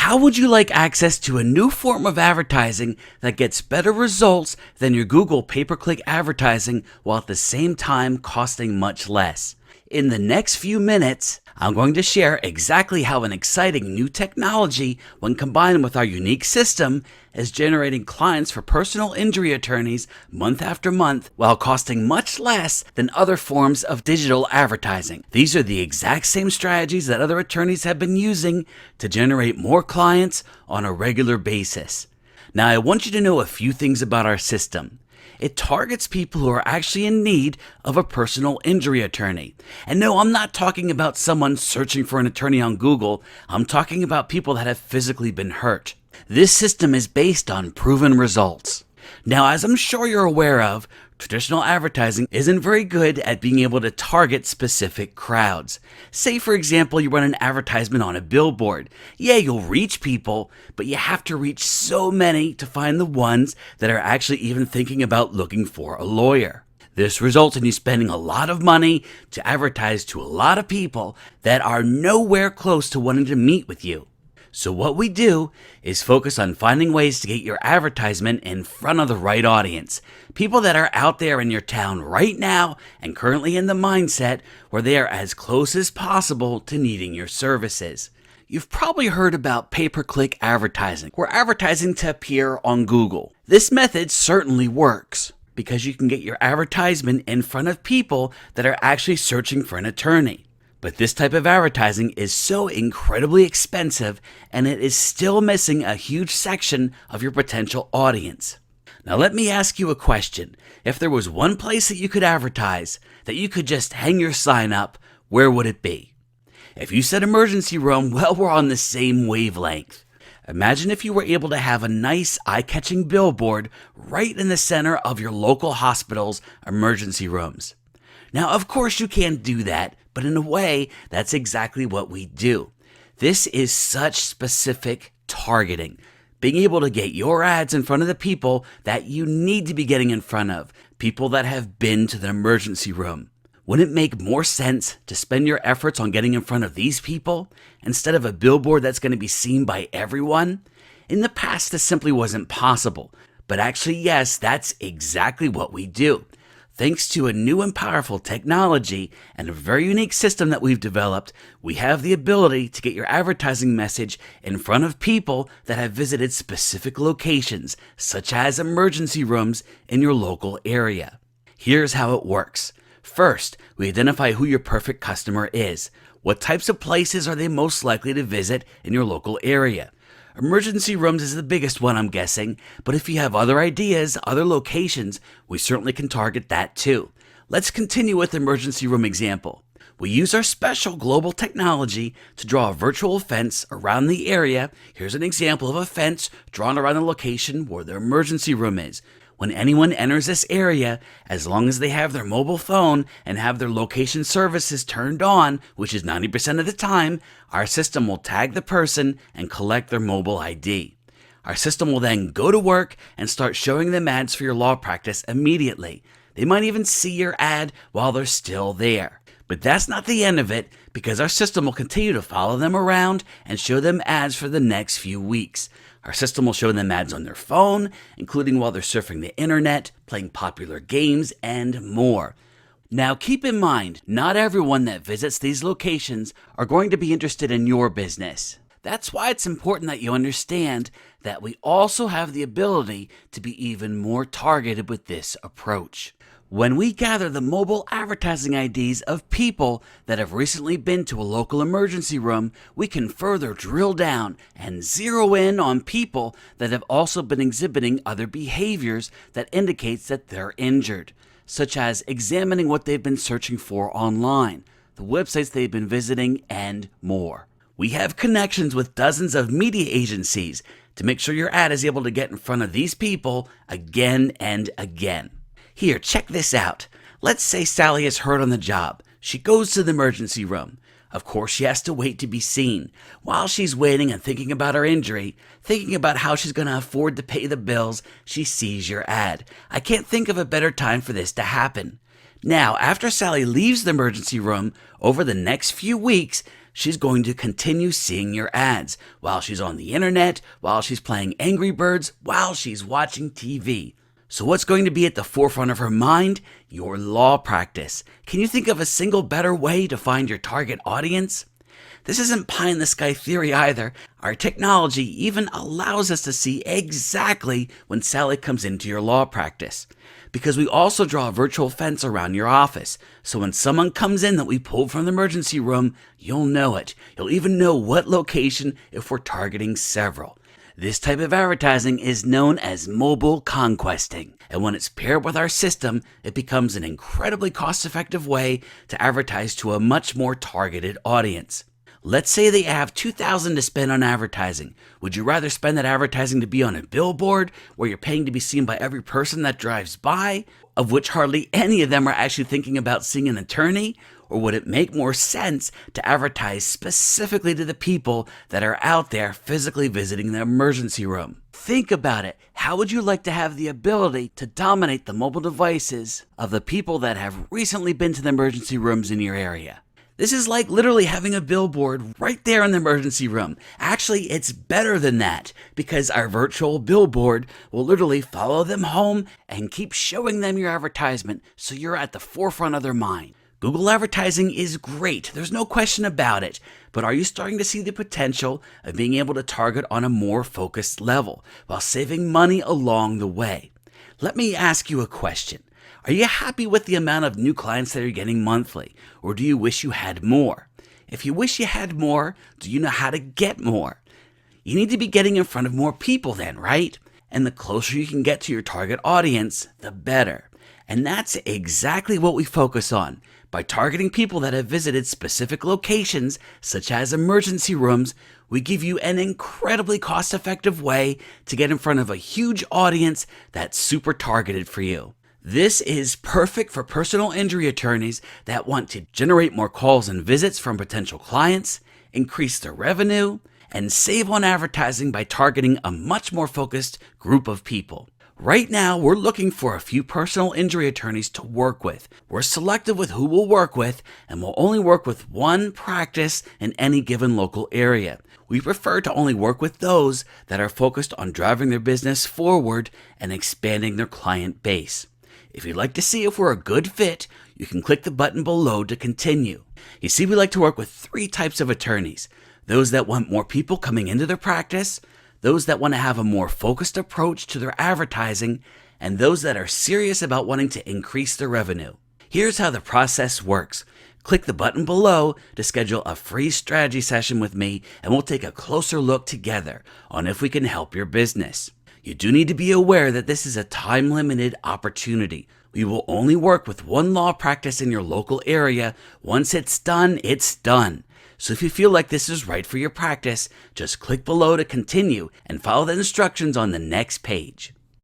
How would you like access to a new form of advertising that gets better results than your Google pay-per-click advertising while at the same time costing much less? In the next few minutes, I'm going to share exactly how an exciting new technology, when combined with our unique system, is generating clients for personal injury attorneys month after month while costing much less than other forms of digital advertising. These are the exact same strategies that other attorneys have been using to generate more clients on a regular basis. Now, I want you to know a few things about our system. It targets people who are actually in need of a personal injury attorney. And no, I'm not talking about someone searching for an attorney on Google. I'm talking about people that have physically been hurt. This system is based on proven results. Now, as I'm sure you're aware of, traditional advertising isn't very good at being able to target specific crowds. Say, for example, you run an advertisement on a billboard. Yeah, you'll reach people, but you have to reach so many to find the ones that are actually even thinking about looking for a lawyer. This results in you spending a lot of money to advertise to a lot of people that are nowhere close to wanting to meet with you. So what we do is focus on finding ways to get your advertisement in front of the right audience. People that are out there in your town right now and currently in the mindset where they are as close as possible to needing your services. You've probably heard about pay-per-click advertising. We're advertising to appear on Google. This method certainly works because you can get your advertisement in front of people that are actually searching for an attorney. But this type of advertising is so incredibly expensive, and it is still missing a huge section of your potential audience. Now let me ask you a question. If there was one place that you could advertise, that you could just hang your sign up, where would it be? If you said emergency room, well, we're on the same wavelength. Imagine if you were able to have a nice eye-catching billboard right in the center of your local hospital's emergency rooms. Now, of course you can't do that, but in a way, that's exactly what we do. This is such specific targeting. Being able to get your ads in front of the people that you need to be getting in front of, people that have been to the emergency room. Wouldn't it make more sense to spend your efforts on getting in front of these people instead of a billboard that's going to be seen by everyone? In the past, this simply wasn't possible. But actually, yes, that's exactly what we do. Thanks to a new and powerful technology and a very unique system that we've developed, we have the ability to get your advertising message in front of people that have visited specific locations, such as emergency rooms in your local area. Here's how it works. First, we identify who your perfect customer is. What types of places are they most likely to visit in your local area? Emergency rooms is the biggest one, I'm guessing, but if you have other ideas, other locations, we certainly can target that too. Let's continue with the emergency room example. We use our special global technology to draw a virtual fence around the area. Here's an example of a fence drawn around the location where the emergency room is. When anyone enters this area, as long as they have their mobile phone and have their location services turned on, which is 90% of the time, our system will tag the person and collect their mobile ID. Our system will then go to work and start showing them ads for your law practice immediately. They might even see your ad while they're still there. But that's not the end of it, because our system will continue to follow them around and show them ads for the next few weeks. Our system will show them ads on their phone, including while they're surfing the internet, playing popular games, and more. Now keep in mind, not everyone that visits these locations are going to be interested in your business. That's why it's important that you understand that we also have the ability to be even more targeted with this approach. When we gather the mobile advertising IDs of people that have recently been to a local emergency room, we can further drill down and zero in on people that have also been exhibiting other behaviors that indicates that they're injured, such as examining what they've been searching for online, the websites they've been visiting, and more. We have connections with dozens of media agencies to make sure your ad is able to get in front of these people again and again. Here, check this out. Let's say Sally is hurt on the job. She goes to the emergency room. Of course, she has to wait to be seen. While she's waiting and thinking about her injury, thinking about how she's going to afford to pay the bills, she sees your ad. I can't think of a better time for this to happen. Now, after Sally leaves the emergency room, over the next few weeks, she's going to continue seeing your ads while she's on the internet, while she's playing Angry Birds, while she's watching TV. So what's going to be at the forefront of her mind? Your law practice. Can you think of a single better way to find your target audience? This isn't pie-in-the-sky theory either. Our technology even allows us to see exactly when Sally comes into your law practice. Because we also draw a virtual fence around your office, so when someone comes in that we pulled from the emergency room, you'll know it. You'll even know what location if we're targeting several. This type of advertising is known as mobile conquesting, and when it's paired with our system, it becomes an incredibly cost-effective way to advertise to a much more targeted audience. Let's say that you have $2,000 to spend on advertising. Would you rather spend that advertising to be on a billboard where you're paying to be seen by every person that drives by, of which hardly any of them are actually thinking about seeing an attorney? Or would it make more sense to advertise specifically to the people that are out there physically visiting the emergency room? Think about it. How would you like to have the ability to dominate the mobile devices of the people that have recently been to the emergency rooms in your area? This is like literally having a billboard right there in the emergency room. Actually, it's better than that because our virtual billboard will literally follow them home and keep showing them your advertisement so you're at the forefront of their mind. Google advertising is great, there's no question about it, but are you starting to see the potential of being able to target on a more focused level while saving money along the way? Let me ask you a question. Are you happy with the amount of new clients that you're getting monthly, or do you wish you had more? If you wish you had more, do you know how to get more? You need to be getting in front of more people then, right? And the closer you can get to your target audience, the better. And that's exactly what we focus on. By targeting people that have visited specific locations, such as emergency rooms, we give you an incredibly cost-effective way to get in front of a huge audience that's super targeted for you. This is perfect for personal injury attorneys that want to generate more calls and visits from potential clients, increase their revenue, and save on advertising by targeting a much more focused group of people. Right now, we're looking for a few personal injury attorneys to work with. We're selective with who we'll work with, and we'll only work with one practice in any given local area. We prefer to only work with those that are focused on driving their business forward and expanding their client base. If you'd like to see if we're a good fit, you can click the button below to continue. You see, we like to work with three types of attorneys. Those that want more people coming into their practice, those that want to have a more focused approach to their advertising, and those that are serious about wanting to increase their revenue. Here's how the process works. Click the button below to schedule a free strategy session with me, and we'll take a closer look together on if we can help your business. You do need to be aware that this is a time-limited opportunity. We will only work with one law practice in your local area. Once it's done, it's done. So if you feel like this is right for your practice, just click below to continue and follow the instructions on the next page.